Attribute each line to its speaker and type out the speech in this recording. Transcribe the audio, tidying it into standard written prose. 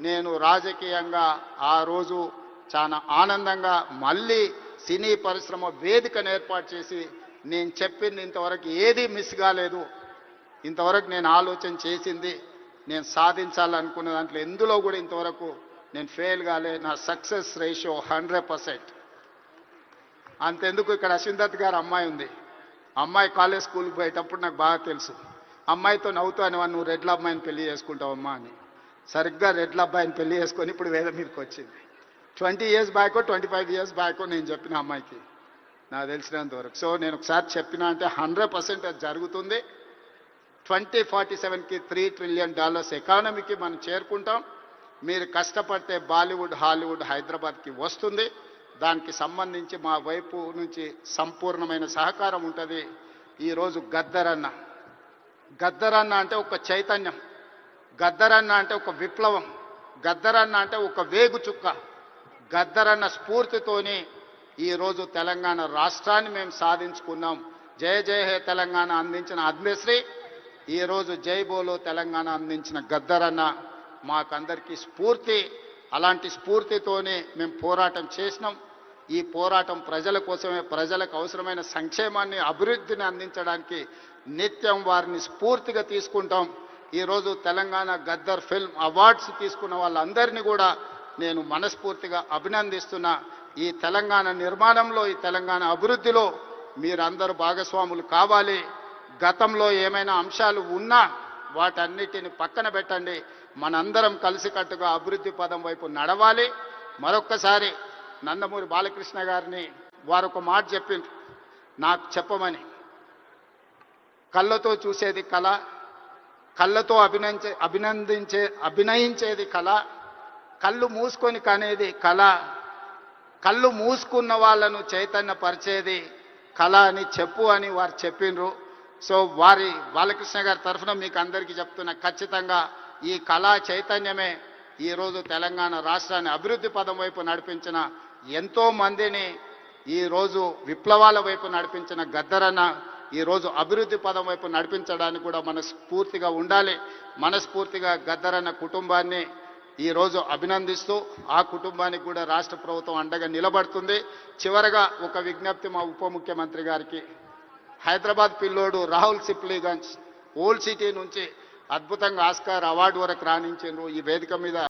Speaker 1: నేను రాజకీయంగా ఆ రోజు చాలా ఆనందంగా మళ్ళీ సినీ పరిశ్రమ వేదికను ఏర్పాటు చేసి నేను చెప్పింది ఇంతవరకు ఏది మిస్ కాలేదు. ఇంతవరకు నేను ఆలోచన చేసింది, నేను సాధించాలనుకున్న దాంట్లో ఎందులో కూడా ఇంతవరకు నేను ఫెయిల్ కాలే. నా సక్సెస్ రేషియో 100%. అంతెందుకు, ఇక్కడ అశ్విన్ గారు అమ్మాయి ఉంది. అమ్మాయి కాలేజ్ స్కూల్కి పోయేటప్పుడు నాకు బాగా తెలుసు. అమ్మాయితో నవ్వుతూ అనేవాడు, నువ్వు రెడ్ల అమ్మాయిని పెళ్లి చేసుకుంటావమ్మా అని. సరిగ్గా రెడ్ల అబ్బాయిని పెళ్లి చేసుకొని ఇప్పుడు వేద మీదకి వచ్చింది. 20 years బ్యాకో 25 years బ్యాకో నేను చెప్పిన అమ్మాయికి, నాకు తెలిసినంత వరకు. సో నేను ఒకసారి చెప్పిన అంటే 100% అది జరుగుతుంది. 2047కి $3 trillion ఎకానమీకి మనం చేరుకుంటాం. మీరు కష్టపడితే బాలీవుడ్, హాలీవుడ్ హైదరాబాద్కి వస్తుంది. దానికి సంబంధించి మా వైపు నుంచి సంపూర్ణమైన సహకారం ఉంటుంది. ఈరోజు గద్దరన్న అంటే ఒక చైతన్యం, గద్దరన్న అంటే ఒక విప్లవం, గద్దరన్న అంటే ఒక వేగు చుక్క. గద్దరన్న స్ఫూర్తితోని ఈరోజు తెలంగాణ రాష్ట్రాన్ని మేము సాధించుకున్నాం. జయ జయ హే తెలంగాణ అందించిన అద్మశ్రీ, ఈరోజు జై బోలో తెలంగాణ అందించిన గద్దరన్న మాకందరికీ స్ఫూర్తి. అలాంటి స్ఫూర్తితోనే మేము పోరాటం చేసినాం. ఈ పోరాటం ప్రజల కోసమే, ప్రజలకు అవసరమైన సంక్షేమాన్ని, అభివృద్ధిని అందించడానికి నిత్యం వారిని స్ఫూర్తిగా తీసుకుంటాం. ఈరోజు తెలంగాణ గద్దర్ ఫిల్మ్ అవార్డ్స్ తీసుకున్న వాళ్ళందరినీ కూడా నేను మనస్ఫూర్తిగా అభినందిస్తున్నా. ఈ తెలంగాణ నిర్మాణంలో, ఈ తెలంగాణ అభివృద్ధిలో మీరందరూ భాగస్వాములు కావాలి. గతంలో ఏమైనా అంశాలు ఉన్నా వాటన్నిటిని పక్కన పెట్టండి. మనందరం కలిసికట్టుగా అభివృద్ధి పదం వైపు నడవాలి. మరొక్కసారి నందమూరి బాలకృష్ణ గారిని వారు ఒక మాట చెప్పిండ్రు నాకు చెప్పమని. కళ్ళతో చూసేది కళ, కళ్ళతో అభినయించేది కళ, కళ్ళు మూసుకొని కనేది కళ, కళ్ళు మూసుకున్న వాళ్ళను చైతన్యపరిచేది కళ అని చెప్పు అని వారు చెప్పిండ్రు. సో వారి బాలకృష్ణ గారి తరఫున మీకు అందరికీ చెప్తున్నా, ఖచ్చితంగా ఈ కళా చైతన్యమే ఈరోజు తెలంగాణ రాష్ట్రాన్ని అభివృద్ధి పదం వైపు నడిపించిన ఎంతో మందిని, ఈరోజు విప్లవాల వైపు నడిపించిన గద్దరన్న ఈరోజు అభివృద్ధి పదం వైపు నడిపించడానికి కూడా మనస్ఫూర్తిగా ఉండాలి. మనస్ఫూర్తిగా గద్దరన్న కుటుంబాన్ని ఈరోజు అభినందిస్తూ ఆ కుటుంబానికి కూడా రాష్ట్ర ప్రభుత్వం అండగా నిలబడుతుంది. చివరగా ఒక విజ్ఞప్తి మా ఉప ముఖ్యమంత్రి గారికి. హైదరాబాద్ పిల్లోడు రాహుల్ సిప్లీగంజ్ ఓల్డ్ సిటీ నుంచి అద్భుతంగా ఆస్కార్ అవార్డు వరకు రాణించారు. ఈ వేదిక మీద